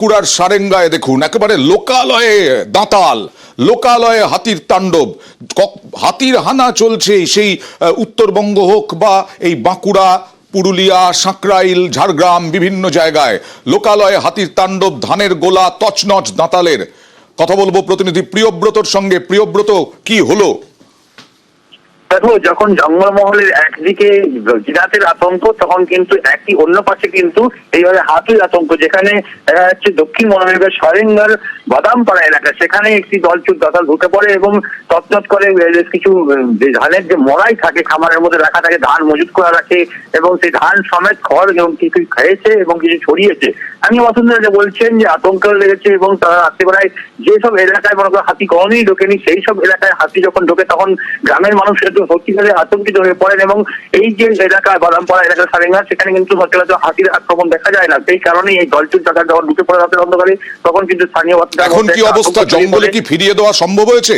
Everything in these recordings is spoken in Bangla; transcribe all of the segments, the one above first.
বাঁকুড়ার সারেঙ্গায় দেখুন একেবারে লোকালয়ে দাঁতাল, লোকালয়ে হাতির তাণ্ডব, হাতির হানা চলছে। সেই উত্তরবঙ্গ হোক বা এই বাঁকুড়া, পুরুলিয়া, সাঁকরাইল, ঝাড়গ্রাম, বিভিন্ন জায়গায় লোকালয়ে হাতির তাণ্ডব, ধানের গোলা তছনছ দাঁতালের। কথা বলবো প্রতিনিধি প্রিয়ব্রতর সঙ্গে। প্রিয়ব্রত, কি হলো? দেখো, যখন জঙ্গলমহলের একদিকে জিরাতের আতঙ্ক, তখন কিন্তু একই অন্য পাশে কিন্তু এইভাবে হাতির আতঙ্ক। যেখানে দেখা যাচ্ছে দক্ষিণ মনোবিভাগের সারেঙ্গার বাদামপাড়া এলাকা, সেখানে একটি দলছুট দাতাল ঢুকে পড়ে এবং তৎনত করে কিছু ধানের যে মড়াই থাকে, খামারের মধ্যে রাখা থাকে, ধান মজুত করা রাখে এবং সেই ধান সমেত খড় এবং কিছু খেয়েছে এবং কিছু ছড়িয়েছে। আমি বসুন্ধরা বলছেন যে আতঙ্ক লেগেছে এবং তারা রাত্রিবেলায় যেসব এলাকায় মনে করো হাতি কখনোই ঢোকেনি, সেই সব এলাকায় হাতি যখন ঢোকে তখন গ্রামের মানুষ সত্যিকারে আতঙ্কিত হয়ে পড়েন। এবং এই যে এলাকায় বাদামপাড়া এলাকার সারেঙ্গা, সেখানে কিন্তু সচরাচর হাতির আক্রমণ দেখা যায় না। সেই কারণে এই দলচুট ডাকাত যখন ঢুকে পড়ে রাতের অন্ধকারে, তখন কিন্তু স্থানীয় এখন কি অবস্থা? জঙ্গলে কি ফিরিয়ে দেওয়া সম্ভব হয়েছে?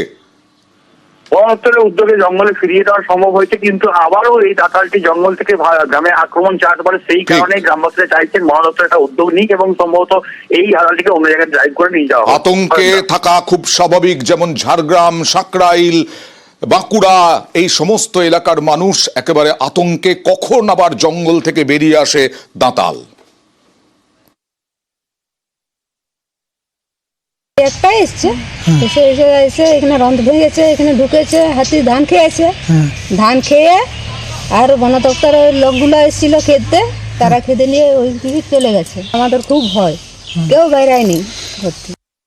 বন দপ্তরের উদ্যোগে জঙ্গলে ফিরিয়ে দেওয়া সম্ভব হয়েছে, কিন্তু আবারও এই দাতালটি জঙ্গল থেকে গ্রামে আক্রমণ চালাতে পারে। সেই কারণে গ্রামবাসীরা চাইছেন বন দপ্তর একটা উদ্যোগ নিক এবং সম্ভবত এই দাতালটিকে অন্য জায়গায় ড্রাইভ করে নিয়ে যাওয়া। আতঙ্কে থাকা খুব স্বাভাবিক, যেমন ঝাড়গ্রাম, সাঁকরাইল, বাঁকুড়া, এই সমস্ত এলাকার মানুষ একেবারে আতঙ্কে। কখন আবার জঙ্গল থেকে বেরিয়ে আসে দাঁতাল? একটাই এসছে, এসে এখানে রন্ধ ভেঙেছে, এখানে ঢুকেছে, হাতি ধান খেয়েছে। ধান খেয়ে আর বন দপ্তরের লোকগুলো এসেছিল খেতে, তারা খেতে নিয়ে ওই দিকে চলে গেছে। আমাদের খুব ভয়, কেউ বাইরে নেই।